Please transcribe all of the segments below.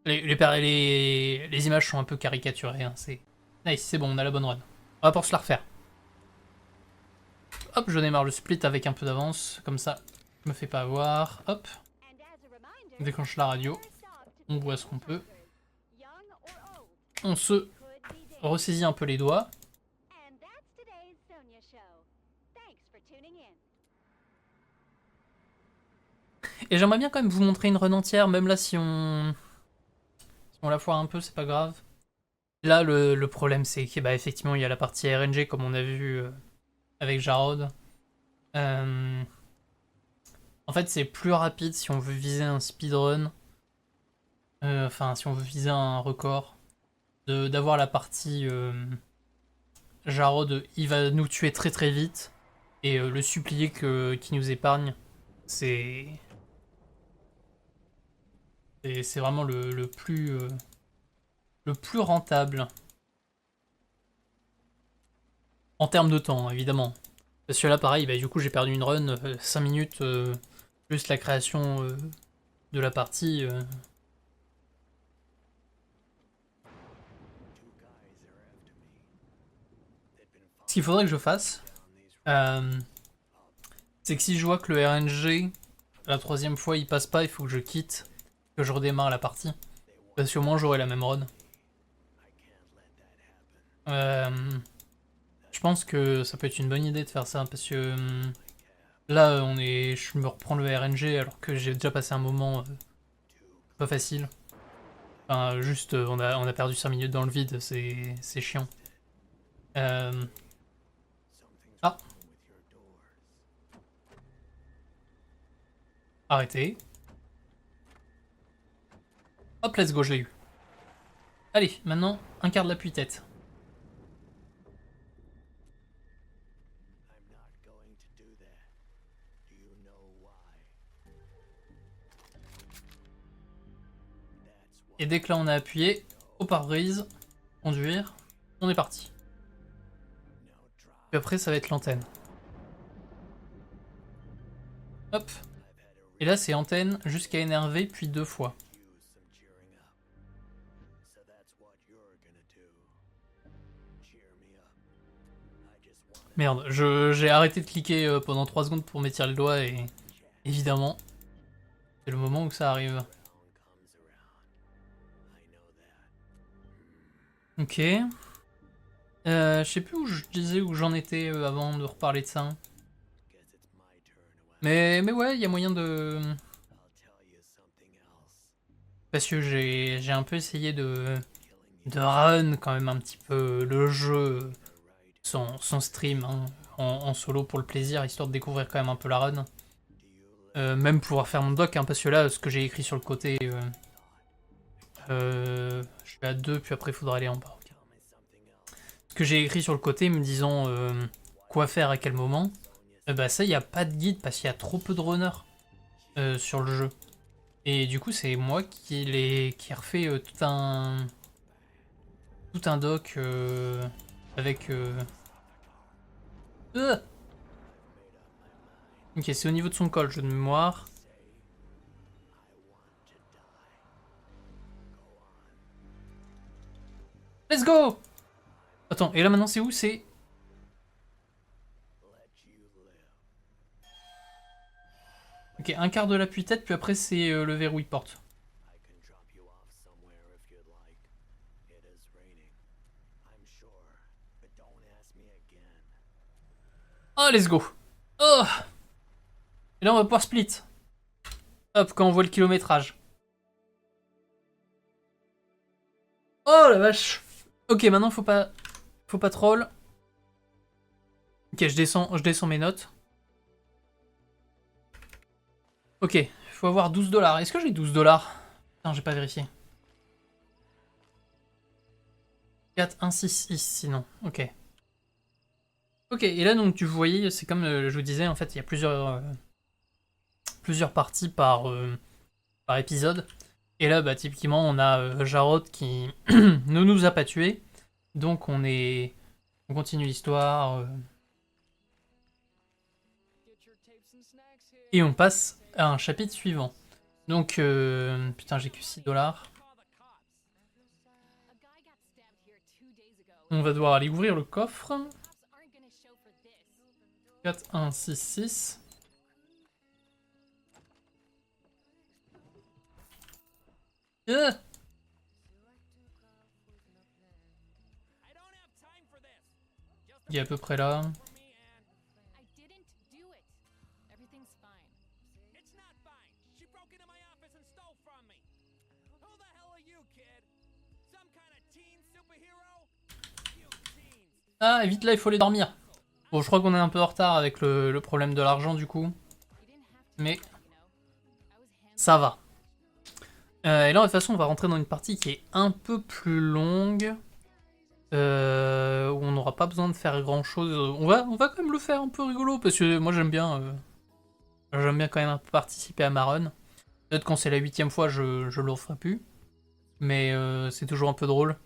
Les images sont un peu caricaturées, hein. C'est nice, c'est bon, on a la bonne run. On va pour se la refaire. Hop, je démarre le split avec un peu d'avance, comme ça, je me fais pas avoir. Hop, on déclenche la radio, on voit ce qu'on peut. On se ressaisit un peu les doigts. Et j'aimerais bien quand même vous montrer une run entière, même là si on la foire un peu, c'est pas grave. Là, le problème, c'est que bah, effectivement, il y a la partie RNG, comme on a vu avec Jarod. Euh, En fait, c'est plus rapide si on veut viser un speedrun. Enfin, si on veut viser un record. D'avoir la partie Jarod, il va nous tuer très très vite. Et le supplier qu'il nous épargne, c'est. C'est vraiment le plus rentable. En termes de temps, évidemment. Parce que là, pareil, bah, du coup, j'ai perdu une run, 5 minutes, plus la création de la partie. Ce qu'il faudrait que je fasse, euh, c'est que si je vois que le RNG, la troisième fois, il passe pas, il faut que je quitte, que je redémarre la partie. Parce qu'au moins, j'aurai la même run. Euh, je pense que ça peut être une bonne idée de faire ça, parce que là, je me reprends le RNG alors que j'ai déjà passé un moment pas facile. Enfin, juste, on a perdu 5 minutes dans le vide, c'est chiant. Euh, Ah, arrêtez. Hop, let's go, je l'ai eu. Allez, maintenant, un quart de l'appui-tête. Et dès que là on a appuyé, au pare-brise, conduire, on est parti. Puis après, ça va être l'antenne. Hop. Et là, c'est antenne jusqu'à énerver, puis 2 fois. Merde, j'ai arrêté de cliquer pendant 3 secondes pour m'étirer le doigt et évidemment, c'est le moment où ça arrive. Ok. Je sais plus où je disais où j'en étais avant de reparler de ça. Mais ouais, il y a moyen de. Parce que j'ai un peu essayé de run quand même un petit peu le jeu sans stream, hein, en solo pour le plaisir, histoire de découvrir quand même un peu la run. Même pouvoir faire mon doc, hein, parce que là, ce que j'ai écrit sur le côté, je suis à 2, puis après il faudra aller en bas. Ok. Ce que j'ai écrit sur le côté me disant quoi faire à quel moment, bah ça, il n'y a pas de guide parce qu'il y a trop peu de runners sur le jeu. Et du coup, c'est moi qui ai refait tout un doc avec. Euh, Ok, c'est au niveau de son col, jeu de mémoire. Let's go! Attends, et là maintenant c'est où? C'est. Ok, un quart de l'appui-tête, puis après c'est le verrouille porte. Oh, let's go! Oh! Et là on va pouvoir split. Hop, quand on voit le kilométrage. Oh la vache! Ok, maintenant faut pas troll. Ok, je descends mes notes. Ok, il faut avoir 12 dollars. Est-ce que j'ai 12 dollars? Putain, j'ai pas vérifié. 4, 1, 6, 6, sinon. Ok. Ok, et là donc tu voyais, c'est comme je vous disais, en fait il y a plusieurs parties par épisode. Et là, bah, typiquement, on a Jarod qui ne nous a pas tués. Donc on continue l'histoire. Et on passe à un chapitre suivant. Donc, putain, j'ai que 6 dollars. On va devoir aller ouvrir le coffre. 4, 1, 6, 6. Il est à peu près là. Ah, vite là, il faut aller dormir. Bon, je crois qu'on est un peu en retard avec le problème de l'argent du coup. Mais ça va. Et là, de toute façon, on va rentrer dans une partie qui est un peu plus longue. Où on n'aura pas besoin de faire grand chose. On va quand même le faire un peu rigolo parce que moi j'aime bien quand même un peu participer à ma run. Peut-être quand c'est la 8ème fois, je le referai plus. Mais c'est toujours un peu drôle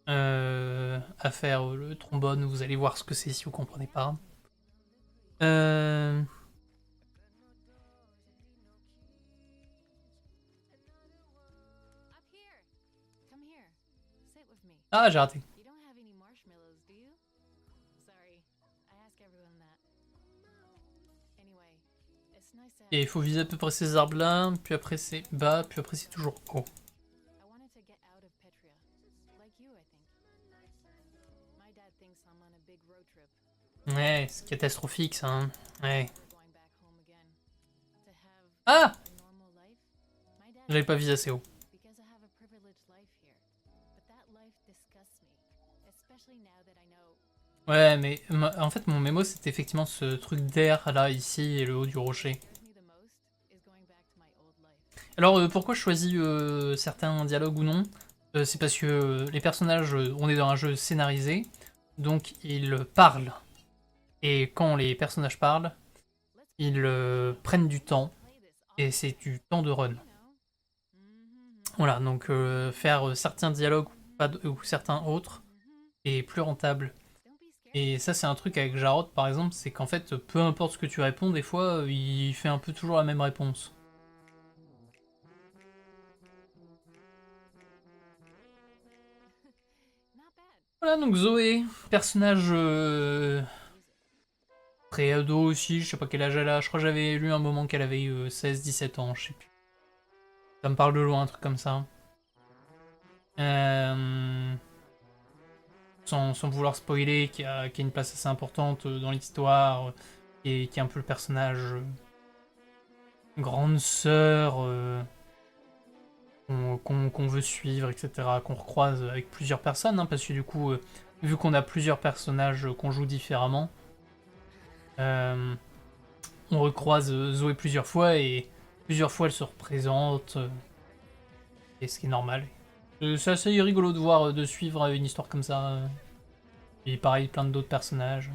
à faire le trombone. Vous allez voir ce que c'est si vous comprenez pas. Ah, j'ai raté. Et il faut viser à peu près ces arbres là, puis après c'est bas, puis après c'est toujours haut. Ouais, c'est catastrophique ça. Hein. Ouais. Ah! J'avais pas visé assez haut. Ouais, mais en fait mon mémo c'était effectivement ce truc d'air là, ici, et le haut du rocher. Alors pourquoi je choisis certains dialogues ou non? C'est parce que les personnages, on est dans un jeu scénarisé, donc ils parlent. Et quand les personnages parlent, ils prennent du temps, et c'est du temps de run. Voilà, donc faire certains dialogues ou certains autres est plus rentable. Et ça, c'est un truc avec Jarod, par exemple, c'est qu'en fait, peu importe ce que tu réponds, des fois, il fait un peu toujours la même réponse. Voilà, donc Zoé, personnage pré-ado aussi, je sais pas quel âge elle a, je crois que j'avais lu un moment qu'elle avait 16-17 ans, je sais plus. Ça me parle de loin, un truc comme ça. Euh, sans vouloir spoiler, qui a une place assez importante dans l'histoire, et qui est un peu le personnage grande sœur qu'on veut suivre, etc., qu'on recroise avec plusieurs personnes, hein, parce que du coup, vu qu'on a plusieurs personnages qu'on joue différemment, euh, on recroise Zoé plusieurs fois, et plusieurs fois elle se représente, et ce qui est normal. C'est assez rigolo de voir, de suivre une histoire comme ça, et pareil, plein d'autres personnages.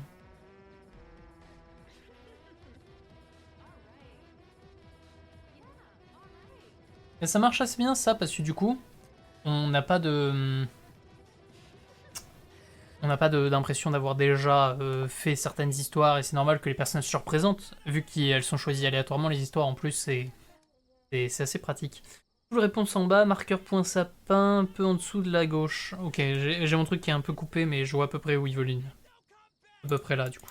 Et ça marche assez bien ça, parce que du coup, on n'a pas de... On n'a pas d'impression d'avoir déjà fait certaines histoires, et c'est normal que les personnages se représentent, vu qu'elles sont choisies aléatoirement, les histoires en plus, c'est assez pratique. Réponse en bas, marqueur point sapin, un peu en dessous de la gauche. Ok, j'ai mon truc qui est un peu coupé, mais je vois à peu près où il veut l'une. À peu près là, du coup.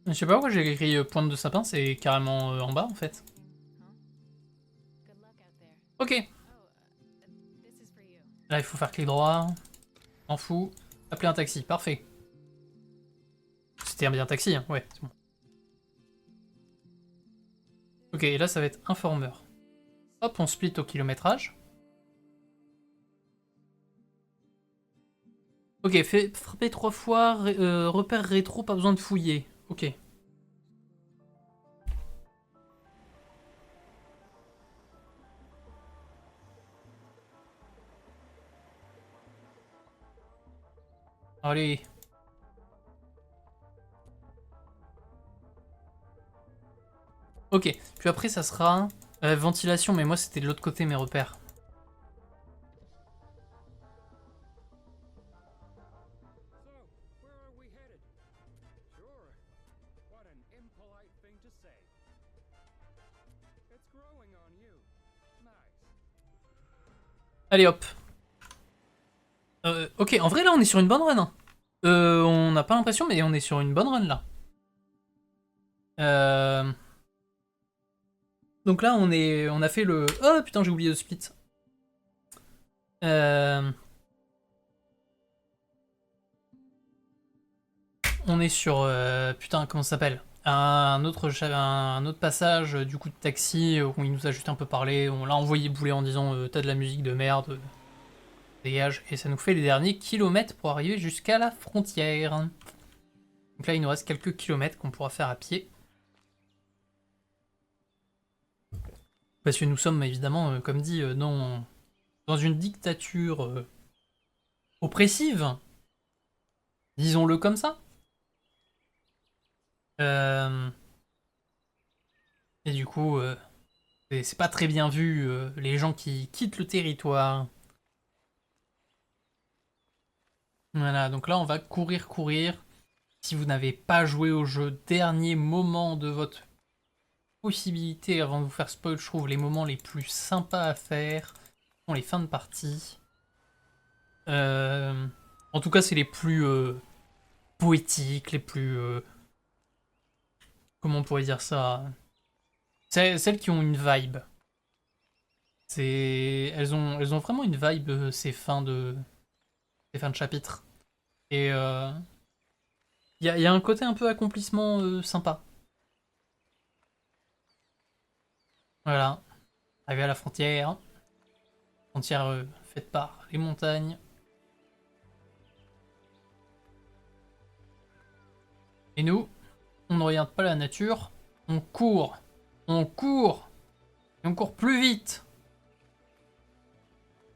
Je sais pas pourquoi j'ai écrit pointe de sapin, c'est carrément en bas en fait. Ok. Là, il faut faire clic droit. M'en fous. Appeler un taxi, parfait. C'était bien un taxi, hein, ouais, c'est bon. Ok, et là, ça va être informeur. Hop, on split au kilométrage. Ok, fait frapper 3 fois, repère rétro, pas besoin de fouiller. Ok. Allez. Ok, puis après ça sera ventilation, mais moi c'était de l'autre côté mes repères. Allez hop. Ok, en vrai là on est sur une bonne run. Hein. On n'a pas l'impression mais on est sur une bonne run là. Donc là on a fait le... Oh putain j'ai oublié de split. On est sur... putain comment ça s'appelle, un autre passage du coup de taxi où il nous a juste un peu parlé. On l'a envoyé bouler en disant t'as de la musique de merde. Dégage. Et ça nous fait les derniers kilomètres pour arriver jusqu'à la frontière. Donc là il nous reste quelques kilomètres qu'on pourra faire à pied. Parce que nous sommes évidemment, comme dit, dans une dictature oppressive. Disons-le comme ça. Et du coup, c'est pas très bien vu, les gens qui quittent le territoire. Voilà, donc là on va courir, courir. Si vous n'avez pas joué au jeu, dernier moment de votre possibilité avant de vous faire spoil, je trouve les moments les plus sympas à faire sont les fins de partie. En tout cas, c'est les plus poétiques, les plus... comment on pourrait dire ça? Celles qui ont une vibe. Elles ont vraiment une vibe, ces fins de chapitre. Et y a un côté un peu accomplissement sympa. Voilà. Arrivé à la frontière. Frontière faite par les montagnes. Et nous, on ne regarde pas la nature. On court. On court. Et on court plus vite.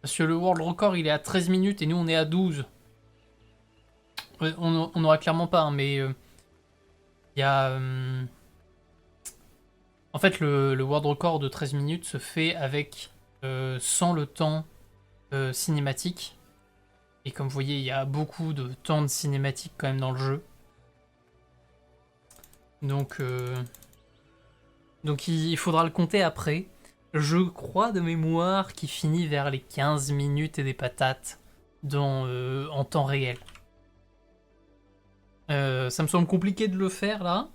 Parce que le world record il est à 13 minutes et nous on est à 12. On n'aura clairement pas, hein, mais il y a... en fait, le world record de 13 minutes se fait avec sans le temps cinématique. Et comme vous voyez, il y a beaucoup de temps de cinématique quand même dans le jeu. Donc il faudra le compter après. Je crois de mémoire qu'il finit vers les 15 minutes et des patates en temps réel. Ça me semble compliqué de le faire là.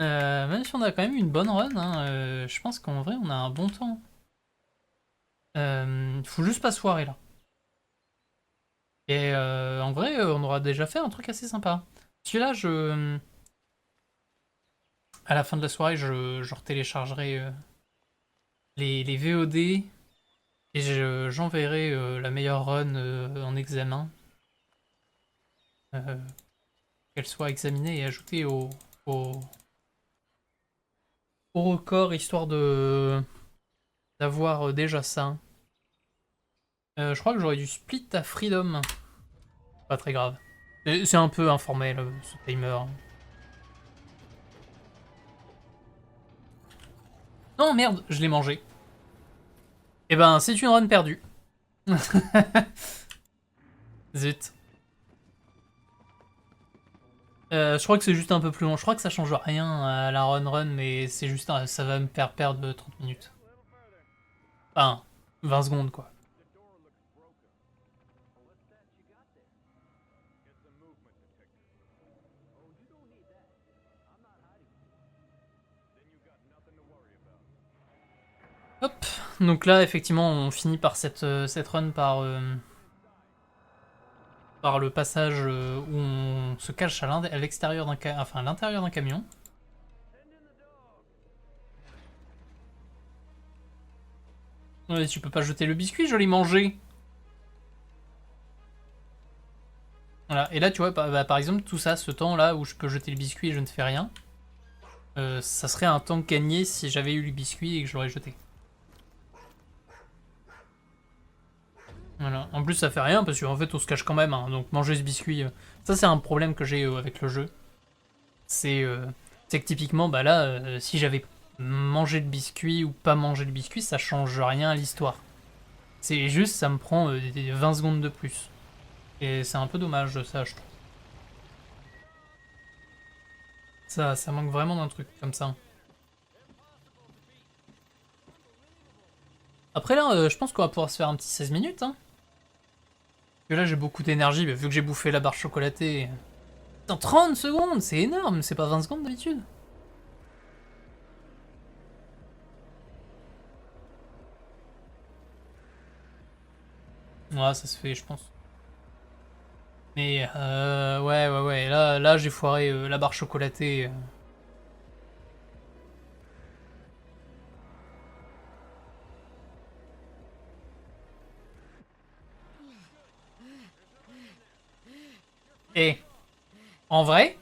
Même si on a quand même une bonne run, hein, je pense qu'en vrai on a un bon temps. Faut juste pas se foirer là. Et en vrai on aura déjà fait un truc assez sympa. Celui-là à la fin de la soirée je retéléchargerai les VOD et j'enverrai la meilleure run en examen. Qu'elle soit examinée et ajoutée au, au record, histoire d'avoir déjà ça. Je crois que j'aurais dû split à Freedom. Pas très grave. C'est un peu informel, ce timer. Non, merde, je l'ai mangé. Eh ben, c'est une run perdue. Zut. Je crois que c'est juste un peu plus long. Je crois que ça change rien à la run, mais c'est juste ça va me faire perdre 30 minutes. Enfin, 20 secondes quoi. Hop. Donc là, effectivement, on finit par cette run par le passage où on se cache à l'extérieur à l'intérieur d'un camion. Ouais, tu peux pas jeter le biscuit, je l'ai mangé. Voilà, et là tu vois, par exemple, tout ça, ce temps là où je peux jeter le biscuit et je ne fais rien, ça serait un temps gagné si j'avais eu le biscuit et que je l'aurais jeté. Voilà. En plus ça fait rien parce qu'en fait on se cache quand même, hein, donc manger ce biscuit, ça c'est un problème que j'ai avec le jeu. C'est que typiquement, bah là, si j'avais mangé le biscuit ou pas mangé le biscuit, ça change rien à l'histoire. C'est juste, ça me prend 20 secondes de plus. Et c'est un peu dommage ça, je trouve. Ça manque vraiment d'un truc comme ça. Après là, je pense qu'on va pouvoir se faire un petit 16 minutes. Hein. Parce que là, j'ai beaucoup d'énergie, mais vu que j'ai bouffé la barre chocolatée... Putain, 30 secondes, c'est énorme, c'est pas 20 secondes d'habitude. Ouais, ça se fait, je pense. Mais ouais. Là j'ai foiré la barre chocolatée. Et en vrai,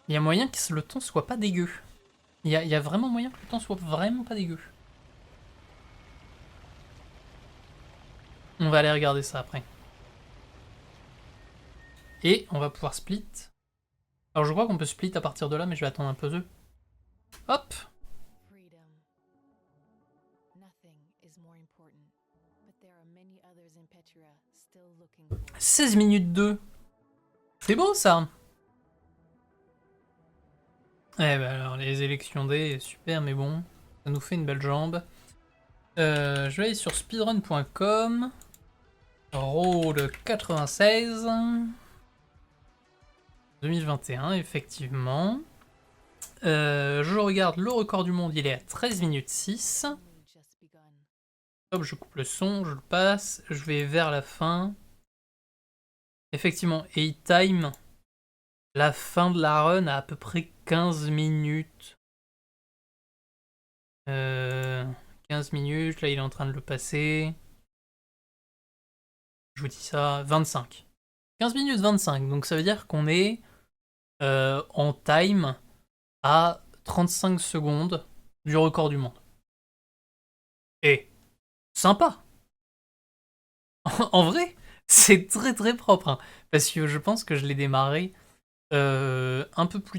il y a moyen que le ton soit pas dégueu. Il y a vraiment moyen que le ton soit vraiment pas dégueu. On va aller regarder ça après. Et on va pouvoir split. Alors je crois qu'on peut split à partir de là, mais je vais attendre un peu d'eux. Hop. 16 minutes 2. C'est beau ça. Eh ben alors les élections D, super, mais bon, ça nous fait une belle jambe. Je vais aller sur speedrun.com. Road 96. 2021, effectivement. Je regarde le record du monde, il est à 13 minutes 6. Hop, je coupe le son, je le passe, je vais vers la fin. Effectivement, 8 time. La fin de la run à peu près 15 minutes. 15 minutes, là il est en train de le passer. Je vous dis ça, 25. 15 minutes 25, donc ça veut dire qu'on est en time à 35 secondes du record du monde. Et sympa. En vrai, c'est très très propre. Hein, parce que je pense que je l'ai démarré un peu plus